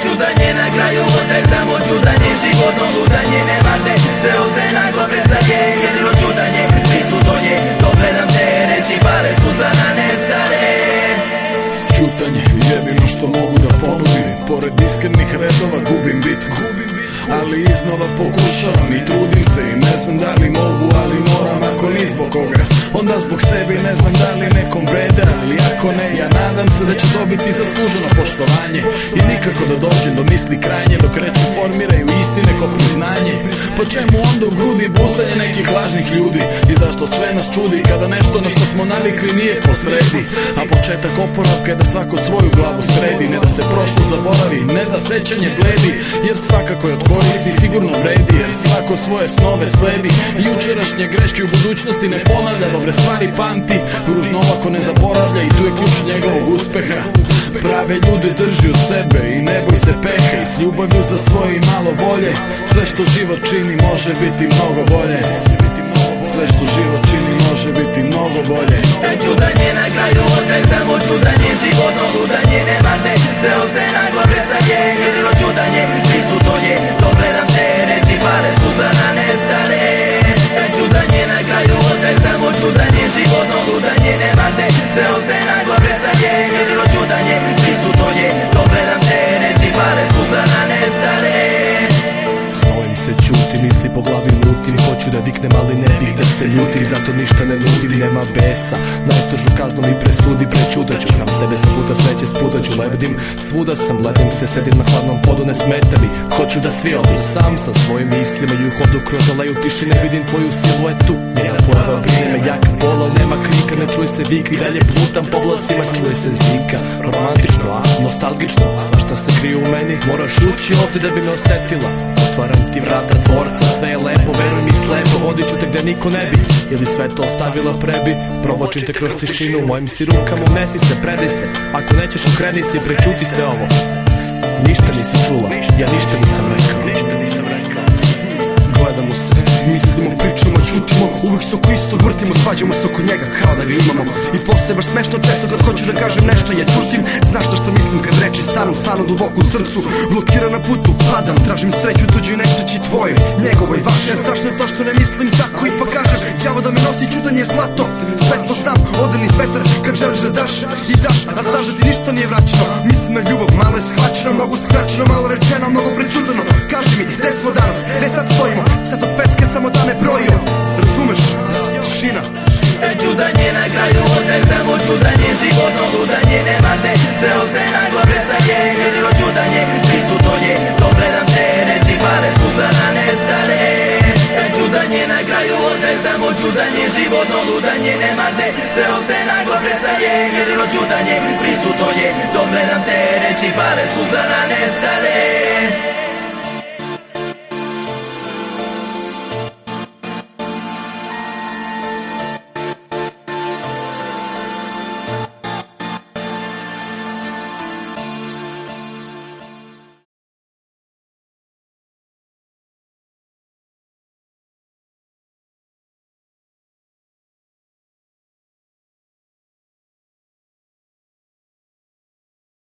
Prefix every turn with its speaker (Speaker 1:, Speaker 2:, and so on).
Speaker 1: Čudanje na kraju ostaje samo čudanje, životno ludanje, nema se, sve ostaje naglo prestaje, jedino čudanje, prisutno je, dobre nam te reči, pale suza na nestale.
Speaker 2: Čutanje, jedino što mogu da ponudim, pored iskrenih redova gubim bitku, ali iznova pokušavam i trudim se i ne znam da li mogu, ali moram, ako ni zbog koga, onda zbog sebe i ne znam da li nekom vrede, ali ako ne, ja nadam se da će dobiti zasluženo poštovanje i nikako da dođem do misli krajnje, dok reči formiraju istine ko priznanje. Po čemu onda u grudi busanje nekih lažnih ljudi i zašto sve nas čudi kada nešto na što smo navikli nije posredi, a početak oporavka je da svako svoju glavu sredi, ne da se prošlo zaboravi, ne da sećanje bledi, jer svakako je od koristi, sigurno vredi, jer svako svoje snove sledi i jučerašnje greške u budućnosti ne ponavlja, dobre stvari pamti, ružno ovako ne zaboravlja i tu je ključ njegovog uspeha. Prave ljude drži u sebe i ne boj se peha i s ljubavlju za svoje i malo volje, sve što život čini može biti mnogo bolje, sve što život čini može biti mnogo bolje.
Speaker 1: Čudanje na kraju ostaje samo čudanje, životno ludanje, nema se, sve ostaje naglo prestaje, jedino čudanje, prisutno je, dobre nam te reči, pale suza na nestale. Čudanje na kraju ostaje samo čudanje, životno ludanje, nema se, sve ostaje naglo prestaje, jedino čudanje, prisutno je, dobre nam te reči, pale suza na nestale.
Speaker 3: Znojim se, čutim, misli po glavi mutim, hoću da viknem ali ne bih da se ljutim, zato ništa ne nudim, nema besa, najstrožu kaznom i presudi, prečutaću sam sebe sa puta sreće, sputaću, lebdim, svuda sam, ledim se, sedim na hladnom podu, ne smeta mi, hoću da svi odu sam sa svojim mislima i u hodu kroz alaju tišine vidim tvoju siluetu, njeja pojava brine me jak bol, al nema krika, ne čuje se vika i dalje plutam po blacima, čuje se zika, romantično, a nostalgično, svašta se krije u meni, moraš ući ovdje da bi me osetila, otvaram ti vrata dvorca, sve je lepo, veruj mi slepo, vodit ću te gde niko ne bi, ili sve to ostavila prebi, provočim te kroz tišinu, mojim si rukama unesi se, predaj se, ako nećeš okreni se, prečuti sve ovo, ništa nisi čula, ja ništa nisam rekao.
Speaker 4: Gledamo se, mislimo, pričamo, čutimo, uvijek se oko istog vrtimo, svađamo se oko njega kao da ga imamo. I postaje baš smešno često kad hoću da kažem nešto, ja čutim. Znaš što mislim kad reči stanu duboko u srcu, blokira na putu, padam, tražim sreću tuđu i nesreći tvoje, njegovo i vaše. Je strašno to što ne mislim tako, ipak kažem, đavo da me nosi čutanje zlato. Sve to znam, odan iz vetar kad želiš da daš i daš, a znaš da ti ništa nije vraćeno. Mislim na ljubav, malo je shvaćeno, mnogo skraćeno, malo rečeno, mnogo prečutano. Kaži mi, gde smo danas, gde sad stojimo, sad od peske samo da ne brojio, razumeš, tišina.
Speaker 1: Čudanje na kraju ostaje samo čudanje, životno ludanje, nema se, sve ostaje naglo prestaje, jedino čudanje, prisutno je, dobre nam te reči, pale suza na nestale. Čudanje na kraju ostaje samo čudanje, životno ludanje, nema se, sve ostaje naglo prestaje, jedino čudanje, prisutno je, dobre nam te reči, pale suza na nestale.